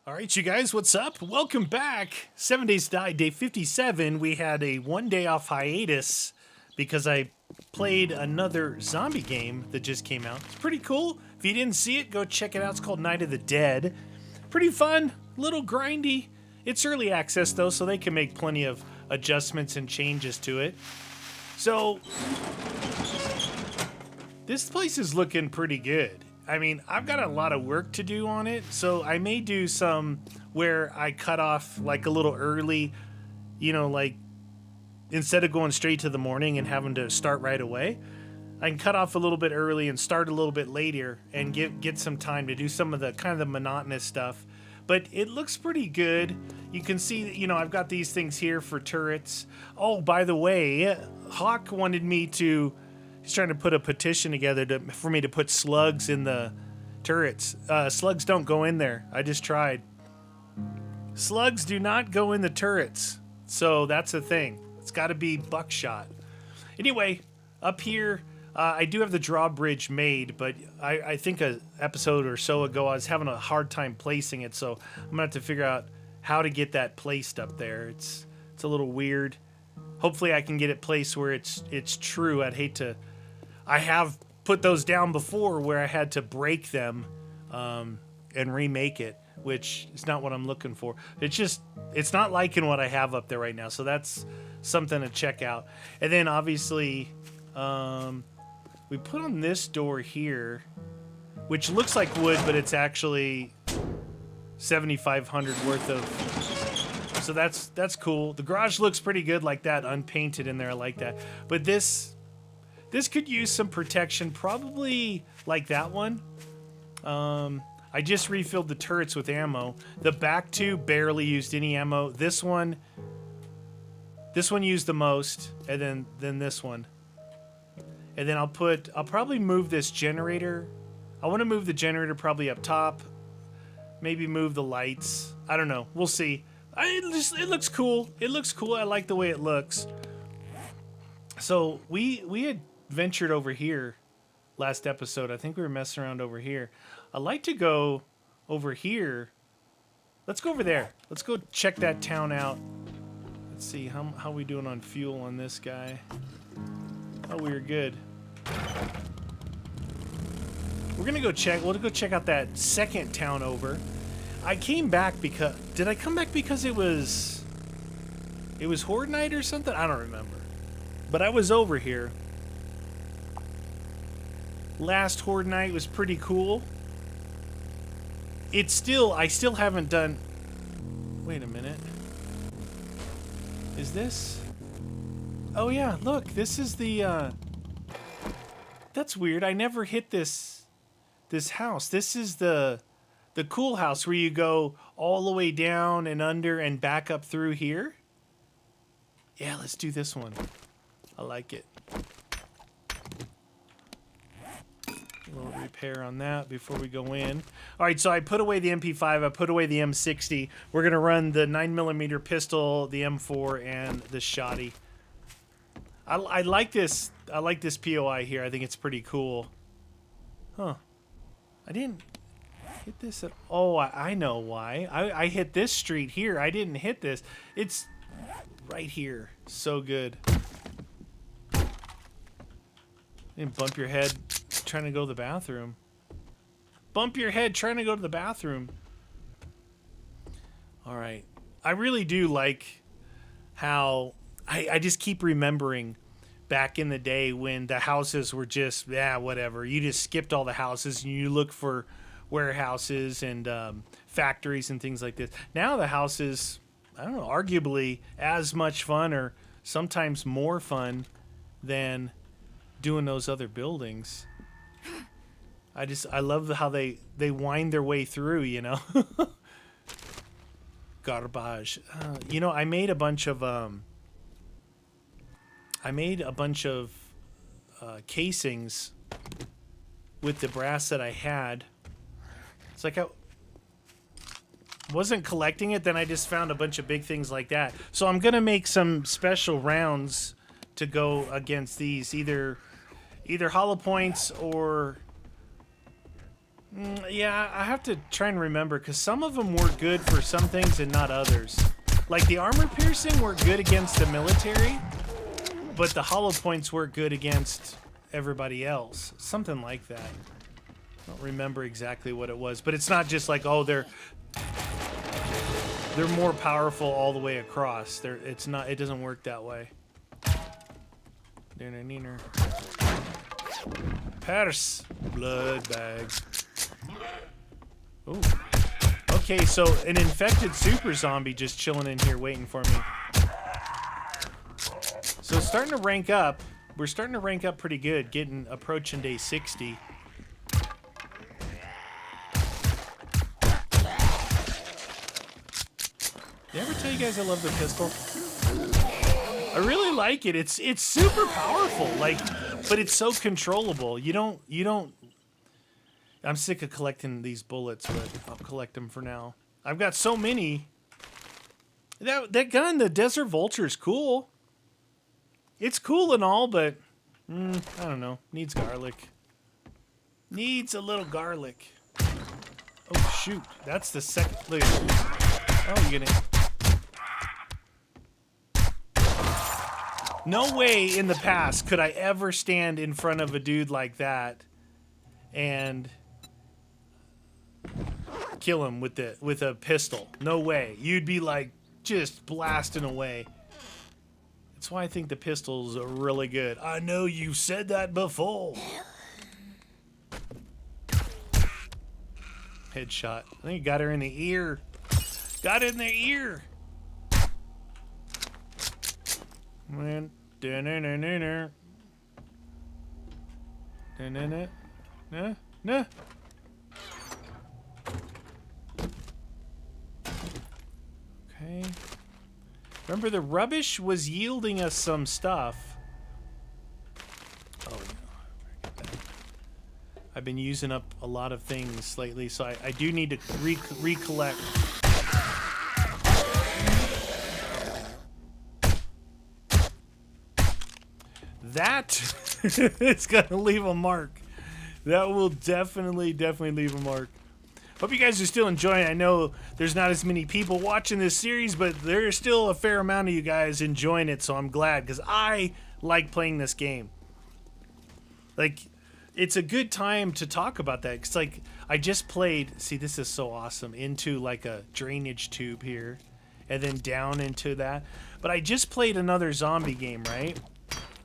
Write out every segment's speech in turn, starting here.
All right, you guys, what's up? Welcome back. 7 Days to Die, day 57. We had a 1 day off hiatus because I played another zombie game that just came out. It's pretty cool. If you didn't see it, go check it out. It's called Night of the Dead. Pretty fun, little grindy. It's early access though, so they can make plenty of adjustments and changes to it. So, this place is looking pretty good. I mean, I've got a lot of work to do on it, so I may do some where I cut off like a little early, like instead of going straight to the morning and having to start right away, I can cut off a little bit early and start a little bit later and get some time to do some of the kind of the monotonous stuff. But it looks pretty good. You can see, I've got these things here for turrets. Oh, by the way, Hawk wanted me to... He's trying to put a petition together for me to put slugs in the turrets. Slugs don't go in there. I just tried. Slugs do not go in the turrets. So that's the thing. It's got to be buckshot. Anyway, up here, I do have the drawbridge made, but I think an episode or so ago I was having a hard time placing it, so I'm going to have to figure out how to get that placed up there. It's a little weird. Hopefully I can get it placed where it's true. I'd hate to... I have put those down before where I had to break them and remake it, which is not what I'm looking for. It's not liking what I have up there right now, so that's something to check out. And then obviously we put on this door here, which looks like wood, but it's actually 7,500 worth of... So that's cool. The garage looks pretty good like that, unpainted in there. I like that. But this could use some protection, probably like that one. I just refilled the turrets with ammo. The back two barely used any ammo. This one used the most, and then this one. And then I'll probably move this generator. I want to move the generator probably up top. Maybe move the lights. I don't know. We'll see. It looks cool. It looks cool. I like the way it looks. So we had ventured over here last episode. I think we were messing around over here. I'd like to go over here. Let's go over there. Let's go check that town out. Let's see how we doing on fuel on this guy. Oh, we were good. We're gonna go check. We'll go check out that second town over. I came back because... Did I come back because it was Horde Night or something? I don't remember. But I was over here. Last Horde Night was pretty cool. I still haven't done... Wait a minute. Is this... Oh yeah, look, this is the, That's weird, I never hit this house. This is the cool house where you go all the way down and under and back up through here. Yeah, let's do this one. I like it. A little repair on that before we go in. All right, so I put away the MP5. I put away the M60. We're going to run the 9mm pistol, the M4, and the shotty. I like this. I like this POI here. I think it's pretty cool. Huh. I didn't hit this at... Oh, I know why. I hit this street here. I didn't hit this. It's right here. So good. And bump your head trying to go to the bathroom. Bump your head trying to go to the bathroom. All right. I really do like how I just keep remembering back in the day when the houses were just, whatever. You just skipped all the houses and you look for warehouses and factories and things like this. Now the houses, I don't know, arguably as much fun or sometimes more fun than doing those other buildings. I love how they wind their way through, Garbage. I made a bunch of casings with the brass that I had. It's like I wasn't collecting it, then I just found a bunch of big things like that. So I'm gonna make some special rounds to go against these, either hollow points or Yeah, I have to try and remember because some of them were good for some things and not others. Like the armor piercing were good against the military, but the hollow points were good against everybody else. Something like that. I don't remember exactly what it was, but it's not just like, oh, they're more powerful all the way across. It's not. It doesn't work that way. Purse, blood bag. Ooh. Okay, so an infected super zombie just chilling in here waiting for me. So starting to rank up. We're starting to rank up pretty good, approaching day 60. Did I ever tell you guys I love the pistol? I really like it. It's super powerful, like, but it's so controllable. You don't. I'm sick of collecting these bullets, but I'll collect them for now. I've got so many. That gun, the Desert Vulture, is cool. It's cool and all, but I don't know. Needs garlic. Needs a little garlic. Oh shoot! That's the second. Look at it. Oh, you're gonna. No way in the past could I ever stand in front of a dude like that and kill him with a pistol. No way. You'd be like just blasting away. That's why I think the pistols are really good. I know you said that before. Headshot. I think he got her in the ear. Got in the ear. Man. Nah. Okay. Remember, the rubbish was yielding us some stuff. Oh, yeah. I've been using up a lot of things lately, so I do need to recollect. That is going to leave a mark. That will definitely leave a mark. Hope you guys are still enjoying it. I know there's not as many people watching this series, but there's still a fair amount of you guys enjoying it, so I'm glad, because I like playing this game. Like, it's a good time to talk about that, because, like, I just played, see, this is so awesome, into, like, a drainage tube here, and then down into that. But I just played another zombie game, right?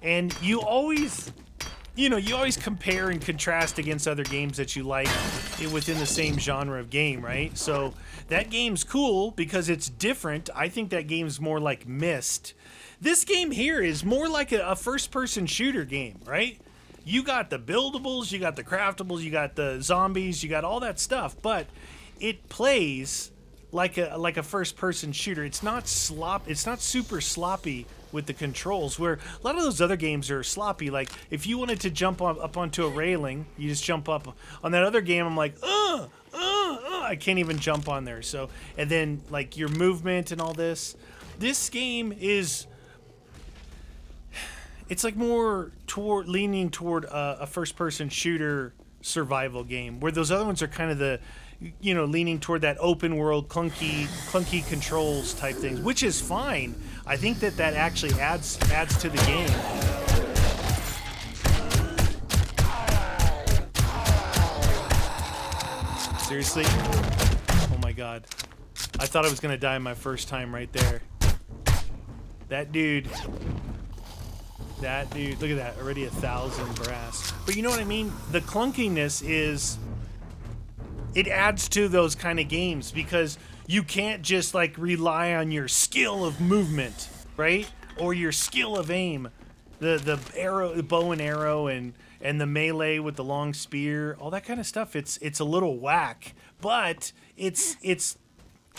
And you always compare and contrast against other games that you like within the same genre of game, right? So that game's cool because it's different. I think that game's more like Myst. This game here is more like a first-person shooter game, right? You got the buildables, you got the craftables, you got the zombies, you got all that stuff, but it plays like a first-person shooter. It's not super sloppy with the controls, where a lot of those other games are sloppy. Like, if you wanted to jump up onto a railing, you just jump up. On that other game, I'm like, I can't even jump on there. So, and then, like, your movement and all this. This game is, it's like more leaning toward a first-person shooter survival game, where those other ones are kind of leaning toward that open world, clunky controls type things, which is fine. I think that actually adds to the game. Seriously? Oh my god. I thought I was gonna die my first time right there. That dude, look at that, already 1,000 brass. But you know what I mean? The clunkiness is, it adds to those kind of games, because you can't just like rely on your skill of movement, right? Or your skill of aim. The arrow, the bow and arrow, and the melee with the long spear, all that kind of stuff. It's a little whack, but it's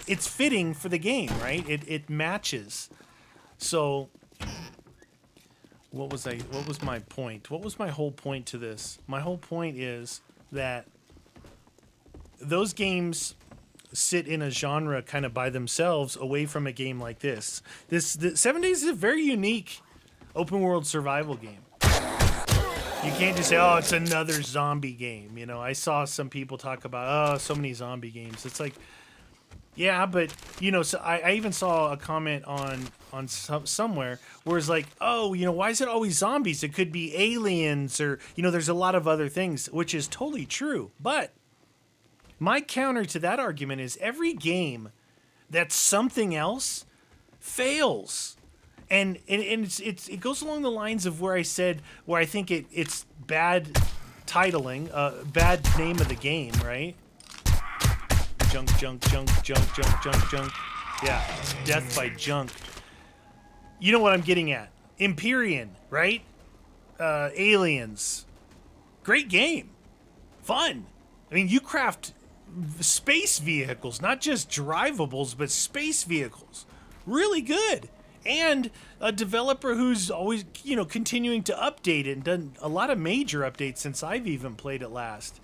fitting for the game, right? It matches. So what was my point? What was my whole point to this? My whole point is that those games sit in a genre kind of by themselves, away from a game like this. The 7 Days is a very unique open world survival game. You can't just say, "Oh, it's another zombie game." You know, I saw some people talk about, "Oh, so many zombie games." It's like, yeah, but so I even saw a comment on somewhere where it's like, "Oh, why is it always zombies? It could be aliens, or there's a lot of other things," which is totally true. But my counter to that argument is every game that's something else fails. And it goes along the lines of where I said where I think it's bad titling, bad name of the game, right? Junk, junk, junk, junk, junk, junk, junk. Yeah, it's death by junk. You know what I'm getting at? Empyrean, right? Aliens. Great game. Fun. I mean, you craft space vehicles, not just drivables, but space vehicles. Really good. And a developer who's always, continuing to update it and done a lot of major updates since I've even played it last.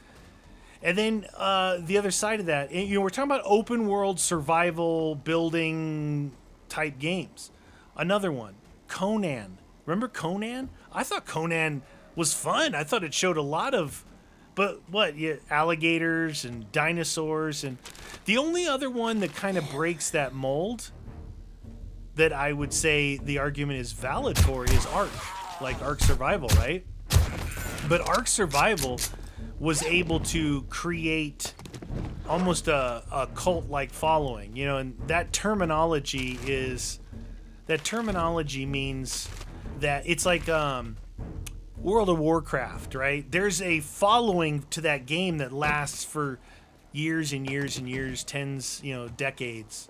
And then the other side of that, we're talking about open world survival building type games. Another one, Conan. Remember Conan? I thought Conan was fun. I thought it showed a lot of, but what, alligators and dinosaurs. And the only other one that kind of breaks that mold that I would say the argument is valid for is Ark, like Ark Survival, right? But Ark Survival was able to create almost a cult-like following, and that terminology means that it's like World of Warcraft, right? There's a following to that game that lasts for years and years and years, tens, decades.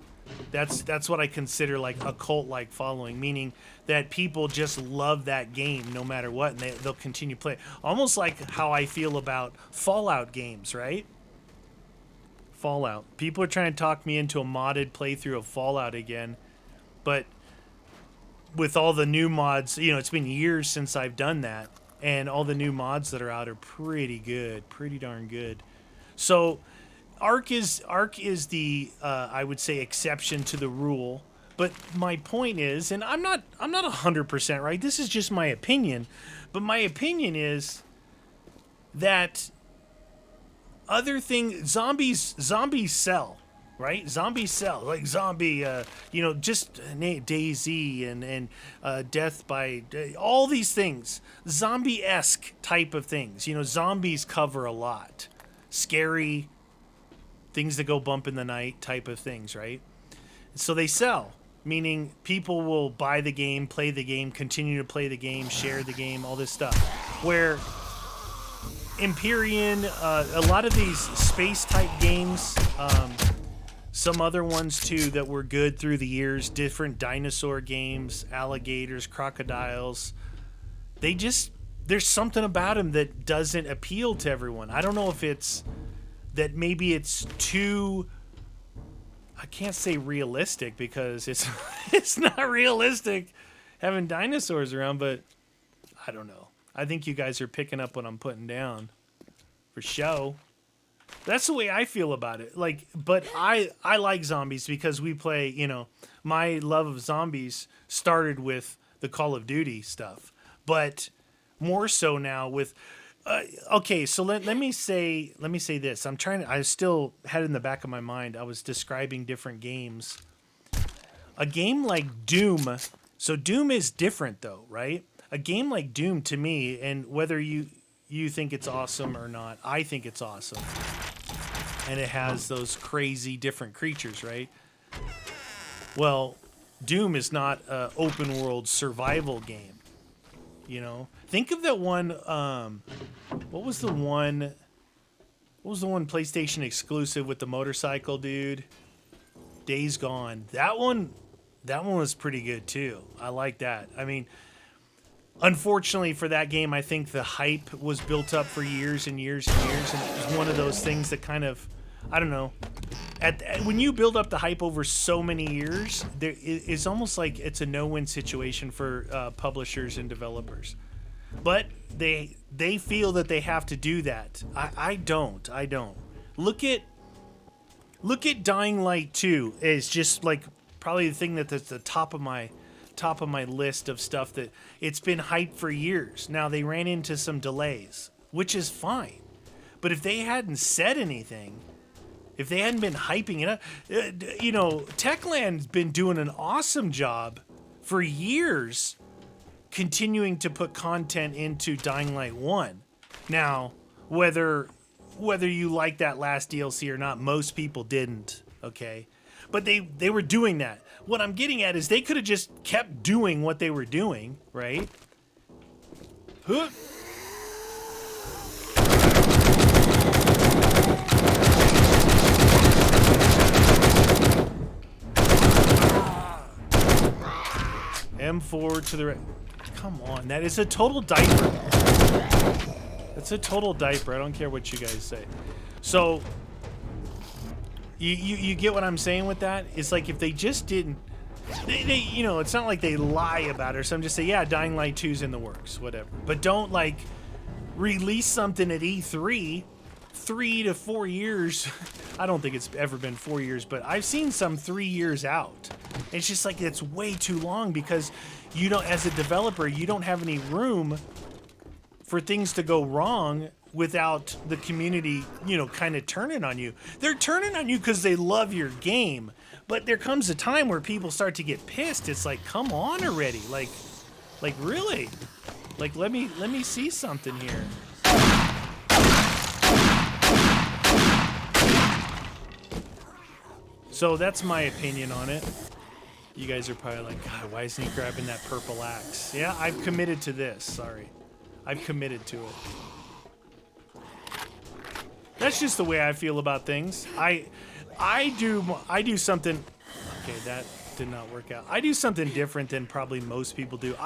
That's what I consider like a cult-like following, meaning that people just love that game no matter what, and they'll continue to play. Almost like how I feel about Fallout games, right? Fallout. People are trying to talk me into a modded playthrough of Fallout again, but with all the new mods, it's been years since I've done that, and all the new mods that are out are pretty good, pretty darn good. So Ark is the I would say exception to the rule, but my point is, and I'm not 100% right. This is just my opinion, but my opinion is that zombies sell, right? Zombies sell, like zombie, just DayZ and Death by all these things, zombie-esque type of things. Zombies cover a lot, scary. Things that go bump in the night type of things, right? So they sell, meaning people will buy the game, play the game, continue to play the game, share the game, all this stuff. Where Empyrean, a lot of these space type games, some other ones too that were good through the years, different dinosaur games, alligators, crocodiles, there's something about them that doesn't appeal to everyone. I don't know if it's that maybe it's too, I can't say realistic because it's not realistic having dinosaurs around, but I don't know. I think you guys are picking up what I'm putting down for show. That's the way I feel about it. But I like zombies because we play, my love of zombies started with the Call of Duty stuff, but more so now with okay, so let me say this. I still had it in the back of my mind. I was describing different games. A game like Doom. So Doom is different though, right? A game like Doom to me, and whether you think it's awesome or not, I think it's awesome. And it has those crazy different creatures, right? Well, Doom is not an open world survival game. Think of that one. What was the one PlayStation exclusive with the motorcycle dude? Days Gone. That one was pretty good too. I like that. I mean, unfortunately for that game, I think the hype was built up for years and years and years, and it was one of those things that kind of, I don't know. When you build up the hype over so many years, it's almost like it's a no-win situation for publishers and developers. But they feel that they have to do that. I don't. Look at Dying Light 2 is just like probably the thing that's at the top of my top of my list of stuff that it's been hyped for years. Now they ran into some delays, which is fine. But if they hadn't said anything, if they hadn't been hyping it up, you know, Techland's been doing an awesome job for years continuing to put content into Dying Light 1. Now, whether you like that last DLC or not, most people didn't, okay? But they were doing that. What I'm getting at is they could have just kept doing what they were doing, right? Huh. M4 to the right. Come on, that is a total diaper. That's a total diaper. I don't care what you guys say. So, you get what I'm saying with that? It's like if they just didn't, they you know, it's not like they lie about it or something. Just say, yeah, Dying Light 2's in the works, whatever. But don't like release something at E3 3 to 4 years. I don't think it's ever been 4 years, but I've seen some 3 years out. It's just like it's way too long because you don't, as a developer, you don't have any room for things to go wrong without the community, you know, kind of turning on you. They're turning on you because they love your game, but there comes a time where people start to get pissed. It's like, come on already, like really, like let me see something here. So that's my opinion on it. You guys are probably like, God, why isn't he grabbing that purple axe? Yeah, I've committed to this. Sorry. I've committed to it. That's just the way I feel about things. I do something. Okay, that did not work out. I do something different than probably most people do.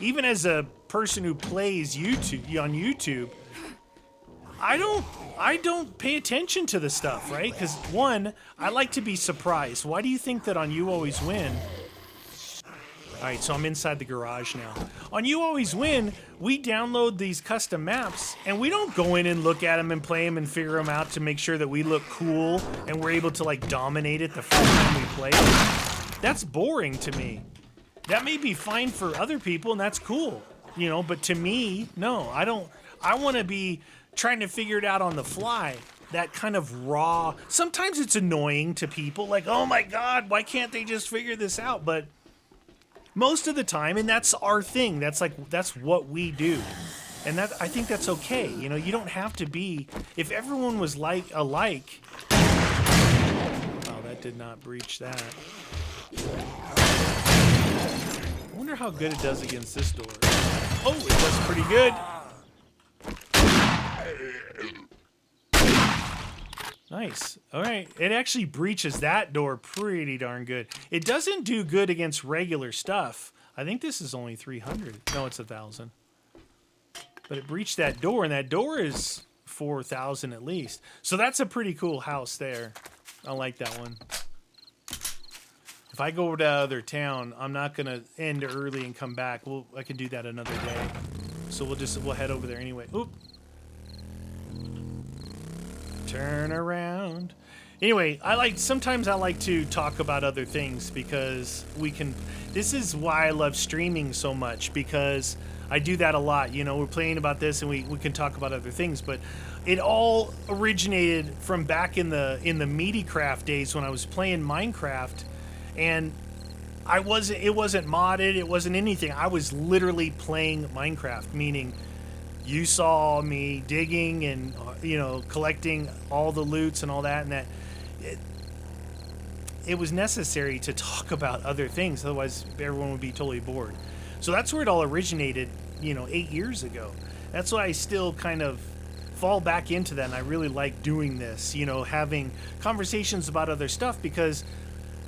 Even as a person who plays YouTube on YouTube, I don't pay attention to the stuff, right? Because one, I like to be surprised. Why do you think that on You Always Win? All right, so I'm inside the garage now. On You Always Win, we download these custom maps, and we don't go in and look at them and play them and figure them out to make sure that we look cool and we're able to like dominate it the first time we play it. That's boring to me. That may be fine for other people, and that's cool, you know. But to me, no, I don't. I want to be trying to figure it out on the fly. That kind of raw. Sometimes it's annoying to people, like, oh my God, why can't they just figure this out? But most of the time, and that's our thing. That's what we do. And that, I think that's okay. You know, you don't have to be, if everyone was like alike. Oh, that did not breach that. I wonder how good it does against this door. Oh, it does pretty good. Nice. All right. It actually breaches that door pretty darn good. It doesn't do good against regular stuff. I think this is only 300. No, it's 1,000. But it breached that door, and that door is 4,000 at least. So that's a pretty cool house there. I like that one. If I go over to other town, I'm not going to end early and come back. I can do that another day. So we'll head over there anyway. Oop. Turn around. Anyway, sometimes I like to talk about other things because this is why I love streaming so much, because I do that a lot. You know, we're playing about this and we can talk about other things, but it all originated from back in the Mediacraft days when I was playing Minecraft, and it wasn't modded, it wasn't anything. I was literally playing Minecraft, meaning you saw me digging and, you know, collecting all the loots and all that, and that it was necessary to talk about other things, otherwise everyone would be totally bored. So that's where it all originated, you know, 8 years ago. That's why I still kind of fall back into that, and I really like doing this, you know, having conversations about other stuff, because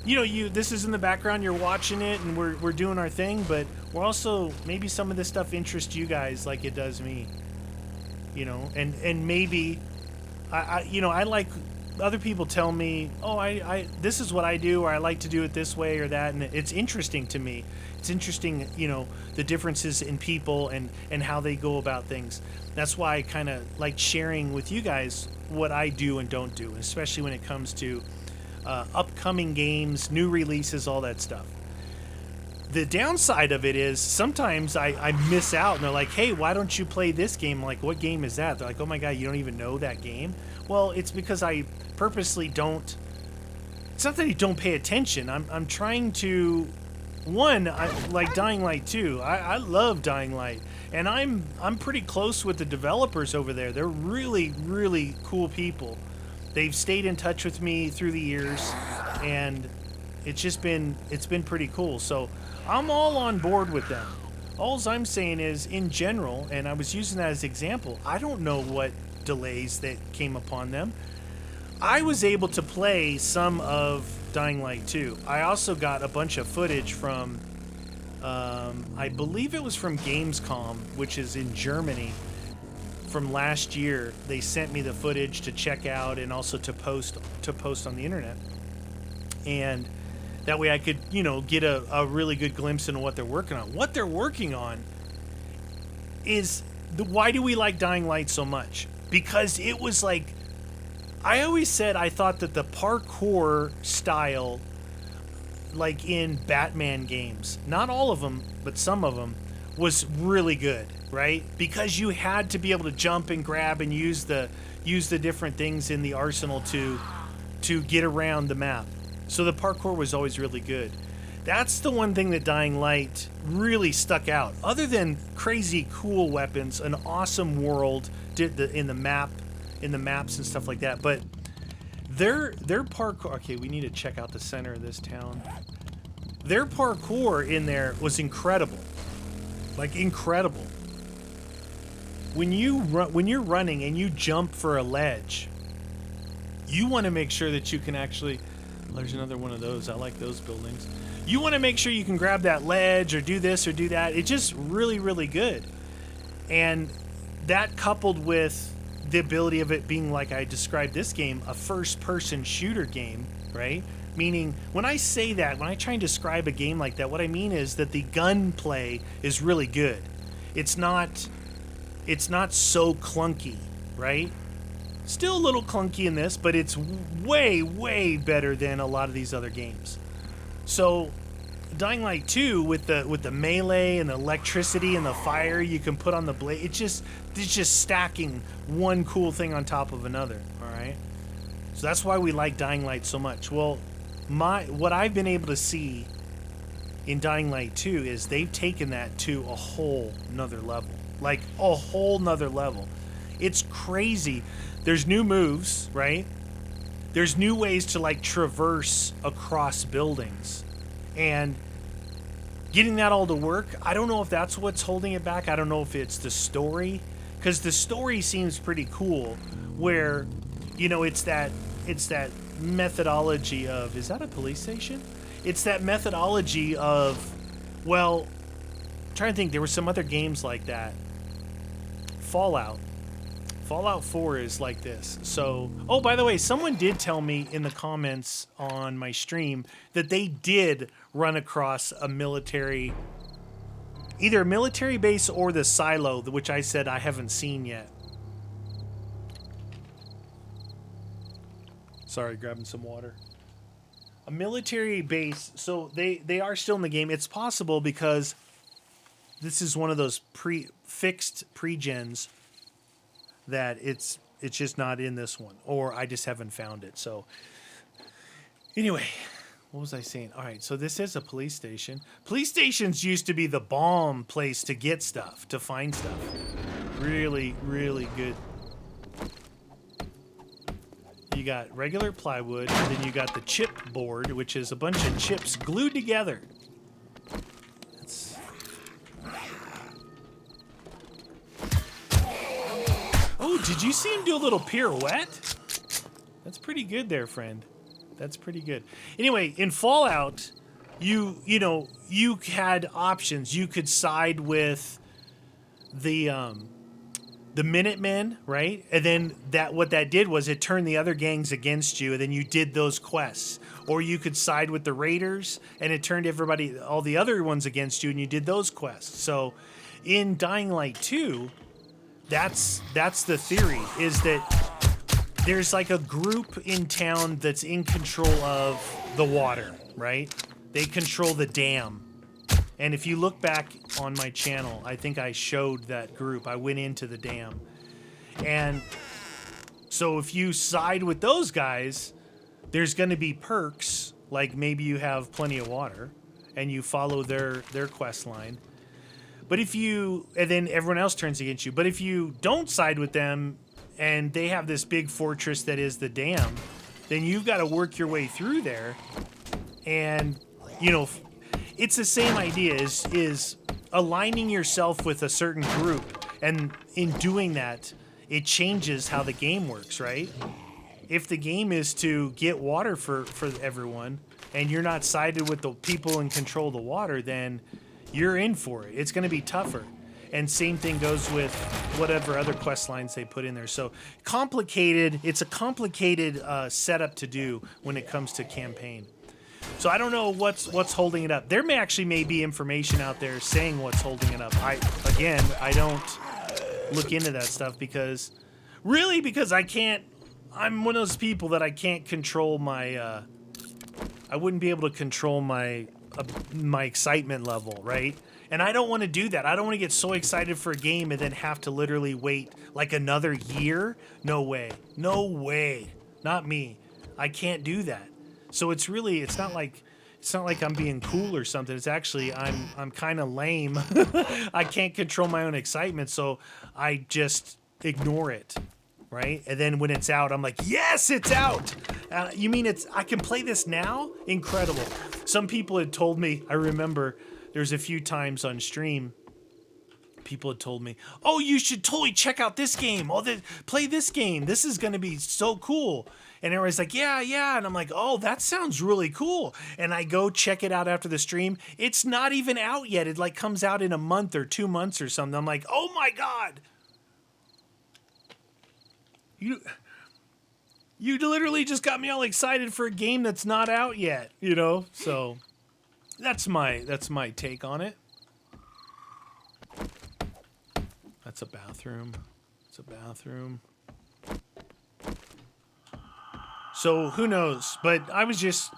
you know, this is in the background, you're watching it, and we're doing our thing, but we're also, maybe some of this stuff interests you guys like it does me, you know, and maybe, I like, other people tell me, oh, this is what I do, or I like to do it this way or that, and it's interesting to me. It's interesting, you know, the differences in people and how they go about things. That's why I kind of like sharing with you guys what I do and don't do, especially when it comes to upcoming games, new releases, all that stuff. the downside of it is sometimes I miss out, and they're like, hey, why don't you play this game? I'm like, what game is that? They're like, oh my god, you don't even know that game? Well, it's because I purposely don't. It's not that I don't pay attention. I'm trying to. One, like Dying Light 2. I love Dying Light, and I'm pretty close with the developers over there. They're really, really cool people. They've stayed in touch with me through the years, and it's been pretty cool. So I'm all on board with them. All I'm saying is, in general, and I was using that as an example, I don't know what delays that came upon them. I was able to play some of Dying Light 2. I also got a bunch of footage from, I believe it was from Gamescom, which is in Germany, from last year. They sent me the footage to check out and also to post on the internet. And that way I could, get a really good glimpse into what they're working on. What they're working on is, why do we like Dying Light so much? Because it was like, I always said I thought that the parkour style, like in Batman games, not all of them, but some of them, was really good, right? Because you had to be able to jump and grab and use the different things in the arsenal to get around the map. So the parkour was always really good. That's the one thing that Dying Light really stuck out. Other than crazy cool weapons, an awesome world in the maps and stuff like that. But their parkour. Okay, we need to check out the center of this town. Their parkour in there was incredible, like incredible. When you're running and you jump for a ledge, you want to make sure that you can actually. There's another one of those. I like those buildings. You want to make sure you can grab that ledge or do this or do that. It's just really, really good. And that coupled with the ability of it being, like I described this game, a first-person shooter game, right? Meaning, when I say that, when I try and describe a game like that, what I mean is that the gunplay is really good. It's not so clunky, right? Still a little clunky in this, but it's way, way better than a lot of these other games. So, Dying Light 2 with the melee and the electricity and the fire you can put on the blade, it's just stacking one cool thing on top of another. All right, so that's why we like Dying Light so much. Well, what I've been able to see in Dying Light 2 is they've taken that to a whole nother level, like a whole nother level. It's crazy. There's new moves, right? There's new ways to like traverse across buildings. And getting that all to work, I don't know if that's what's holding it back. I don't know if it's the story, because the story seems pretty cool where, it's that methodology of, is that a police station? It's that methodology of, well, I'm trying to think, there were some other games like that. Fallout 4 is like this. So, oh, by the way, someone did tell me in the comments on my stream that they did run across either a military base or the silo, which I said I haven't seen yet. Sorry, grabbing some water. A military base, so they are still in the game. It's possible because this is one of those fixed pre-gens that it's just not in this one, or I just haven't found it. So anyway, what was I saying? All right, so this is a police station. Police stations used to be the bomb place to get stuff, to find stuff. Really, really good. You got regular plywood, and then you got the chip board, which is a bunch of chips glued together. Oh, did you see him do a little pirouette? That's pretty good there, friend. That's pretty good. Anyway, in Fallout, you had options. You could side with the Minutemen, right? And then what that did was it turned the other gangs against you, and then you did those quests. Or you could side with the Raiders, and it turned all the other ones against you, and you did those quests. So, in Dying Light 2, that's the theory, is that there's like a group in town that's in control of the water, right? They control the dam. And if you look back on my channel, I think I showed that group. I went into the dam. And so if you side with those guys, there's going to be perks, like maybe you have plenty of water and you follow their quest line. But if you, and then everyone else turns against you. But if you don't side with them and they have this big fortress that is the dam, then you've got to work your way through there. And, you know, it's the same idea is aligning yourself with a certain group. And in doing that, it changes how the game works, right? If the game is to get water for everyone and you're not sided with the people in control of the water, then you're in for it. It's going to be tougher. And same thing goes with whatever other quest lines they put in there. So complicated. It's a complicated setup to do when it comes to campaign. So I don't know what's holding it up. There may be information out there saying what's holding it up. I don't look into that stuff because I can't. I'm one of those people that I can't control my. I wouldn't be able to control my excitement level, right? And I don't want to do that. I don't want to get so excited for a game and then have to literally wait like another year. No way. No way. Not me. I can't do that. So it's not like I'm being cool or something. It's actually I'm kind of lame. I can't control my own excitement, so I just ignore it, right? And then when it's out, I'm like, yes, it's out. You mean I can play this now? Incredible. Some people had told me, I remember there's a few times on stream, people had told me, oh, you should totally check out this game. Play this game. This is going to be so cool. And everybody's like, yeah. And I'm like, oh, that sounds really cool. And I go check it out after the stream. It's not even out yet. It like comes out in a month or 2 months or something. I'm like, oh my God. You literally just got me all excited for a game that's not out yet, you know? So that's my take on it. That's a bathroom. It's a bathroom. So who knows? But I was just,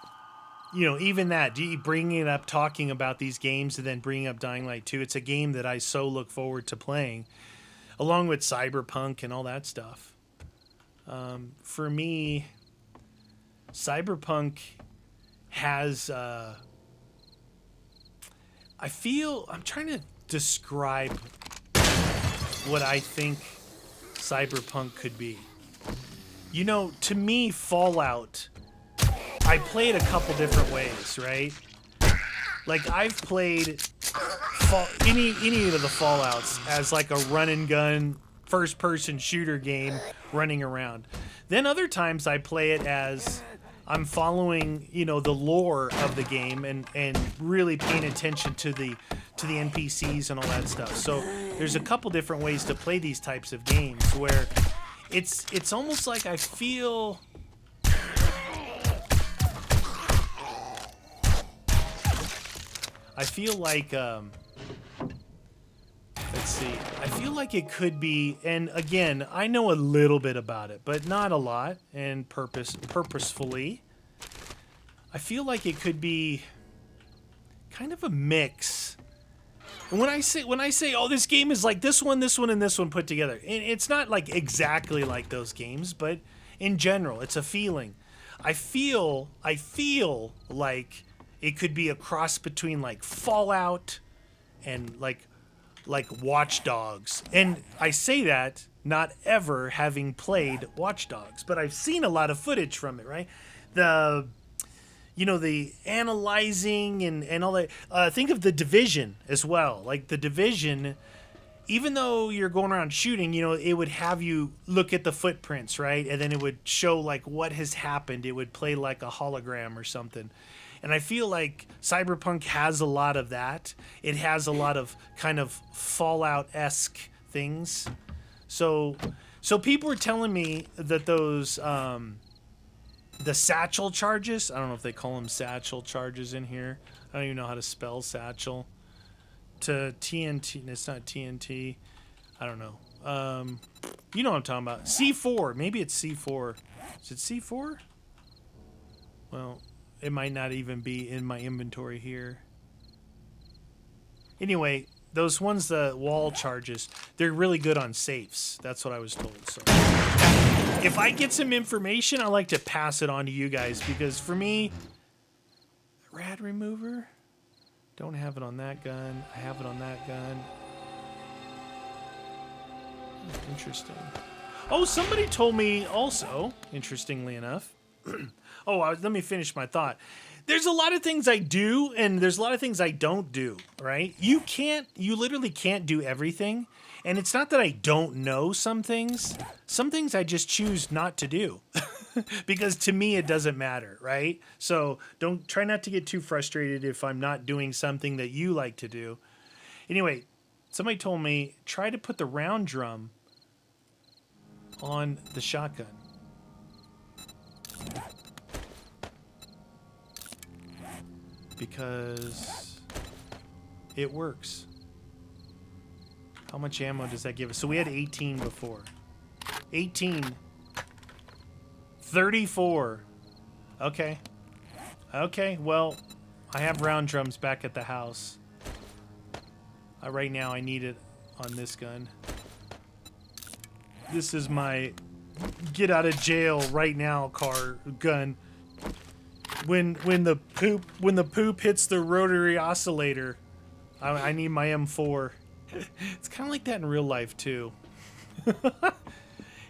even that, bringing it up, talking about these games and then bringing up Dying Light 2. It's a game that I so look forward to playing, along with Cyberpunk and all that stuff. For me, Cyberpunk has, I'm trying to describe what I think Cyberpunk could be. To me, Fallout, I played a couple different ways, right? Like, I've played any of the Fallouts as like a run and gun first-person shooter game running around. Then other times I play it as I'm following, the lore of the game and really paying attention to the NPCs and all that stuff. So there's a couple different ways to play these types of games where it's almost like I feel like let's see. I feel like it could be, and again, I know a little bit about it, but not a lot, and purposefully. I feel like it could be kind of a mix. And when I say, oh, this game is like this one, and this one put together, it's not like exactly like those games, but in general, it's a feeling. I feel like it could be a cross between like Fallout and like Watch Dogs. And I say that not ever having played Watch Dogs, but I've seen a lot of footage from it, right? The analyzing and all that. Think of The Division as well. Like The Division, even though you're going around shooting, it would have you look at the footprints, right? And then it would show like what has happened. It would play like a hologram or something. And I feel like Cyberpunk has a lot of that. It has a lot of kind of Fallout-esque things. So people were telling me that those the satchel charges, I don't know if they call them satchel charges in here. I don't even know how to spell satchel. To TNT, it's not TNT. I don't know. You know what I'm talking about. C4, maybe it's C4. Is it C4? Well, it might not even be in my inventory here. Anyway, those ones, the wall charges, they're really good on safes. That's what I was told. So if I get some information, I like to pass it on to you guys, because for me, rad remover, don't have it on that gun. I have it on that gun. Interesting. Oh, somebody told me also, interestingly enough. Let me finish my thought. There's a lot of things I do, and there's a lot of things I don't do, right? You literally can't do everything. And it's not that I don't know some things. Some things I just choose not to do. Because to me, it doesn't matter, right? So try not to get too frustrated if I'm not doing something that you like to do. Anyway, somebody told me, try to put the round drum on the shotgun. Because it works. How much ammo does that give us? So we had 18 before. 18. 34. Okay. Okay, well, I have round drums back at the house. Right now I need it on this gun. This is my get out of jail right now gun. When the poop hits the rotary oscillator, I need my M4. It's kind of like that in real life too.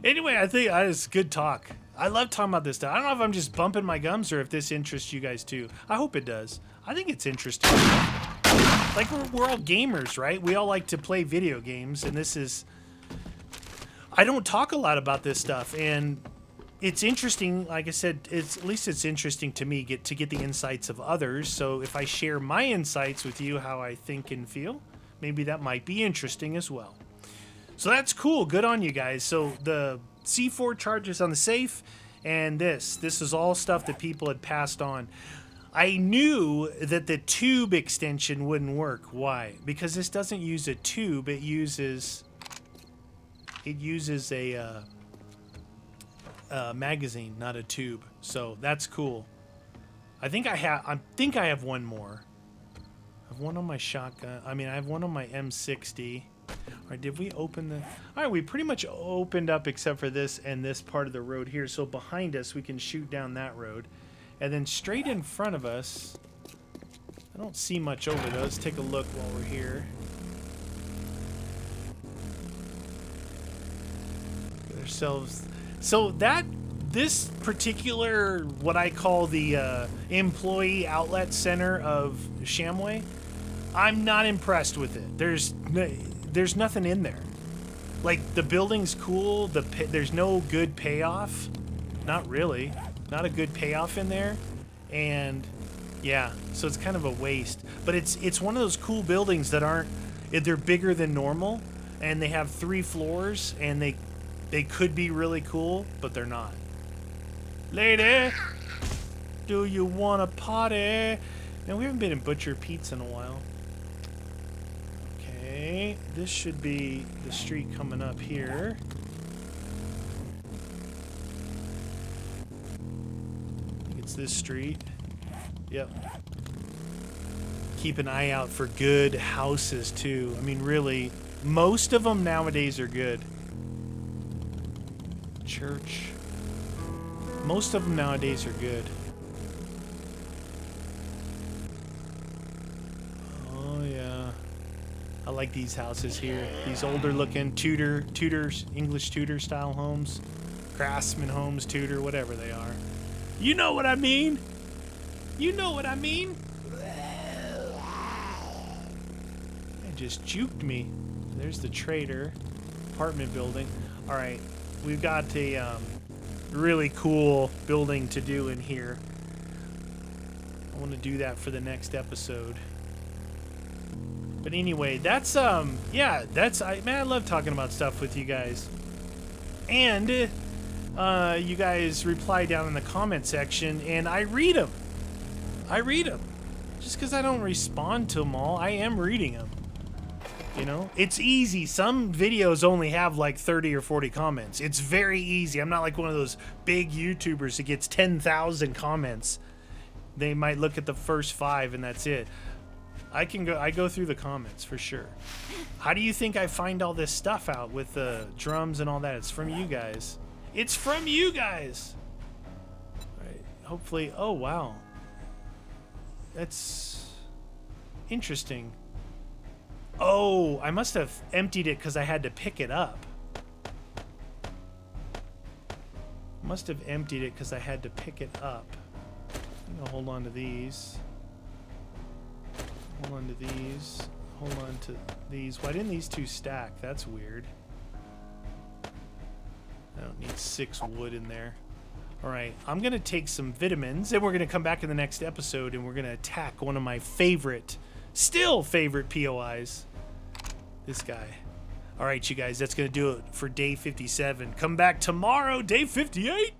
Anyway, I think it's good talk. I love talking about this stuff. I don't know if I'm just bumping my gums or if this interests you guys too. I hope it does. I think it's interesting. Like we're all gamers, right? We all like to play video games, and this is. I don't talk a lot about this stuff, and it's interesting. Like I said, at least it's interesting to me to get the insights of others. So if I share my insights with you, how I think and feel, maybe that might be interesting as well. So that's cool. Good on you guys. So the C4 charges on the safe, and this is all stuff that people had passed on. I knew that the tube extension wouldn't work. Why? Because this doesn't use a tube. It uses a magazine, not a tube. So that's cool. I think I have one more. I have one on my shotgun. I have one on my M60. All right, did we open the... All right, we pretty much opened up except for this and this part of the road here. So behind us, we can shoot down that road. And then straight in front of us, I don't see much over there. Let's take a look while we're here. Get ourselves... So this particular, what I call the employee outlet center of Shamway, I'm not impressed with it. There's nothing in there. Like, the building's cool. There's no good payoff. Not really. Not a good payoff in there. And yeah, so it's kind of a waste. But it's one of those cool buildings that they're bigger than normal, and they have 3 floors, and they could be really cool, but they're not. Lady, do you want a potty? Now, we haven't been in Butcher Pete's in a while. Okay, this should be the street coming up here. It's this street. Yep. Keep an eye out for good houses, too. Really, most of them nowadays are good. Church. Most of them nowadays are good. Oh, yeah. I like these houses here. These older looking Tudors, English Tudor style homes. Craftsman homes, Tudor, whatever they are. You know what I mean? You know what I mean? It just juked me. There's the trader. Apartment building. Alright. We've got a really cool building to do in here. I want to do that for the next episode. But anyway, that's I love talking about stuff with you guys. And you guys reply down in the comment section, and I read them. Just because I don't respond to them all, I am reading them. It's easy. Some videos only have like 30 or 40 comments. It's very easy. I'm not like one of those big YouTubers that gets 10,000 comments. They might look at the first 5 and that's it. I go through the comments for sure. How do you think I find all this stuff out with the drums and all that? It's from you guys. It's from you guys. All right, hopefully. Oh, wow. That's interesting. Oh, I must have emptied it because I had to pick it up. Must have emptied it because I had to pick it up. I'm gonna hold on to these. Hold on to these. Hold on to these. Why didn't these two stack? That's weird. I don't need 6 wood in there. Alright, I'm gonna take some vitamins and we're gonna come back in the next episode and we're gonna attack one of my favorite, still favorite POIs. This guy. Alright, you guys, that's gonna do it for day 57. Come back tomorrow, day 58.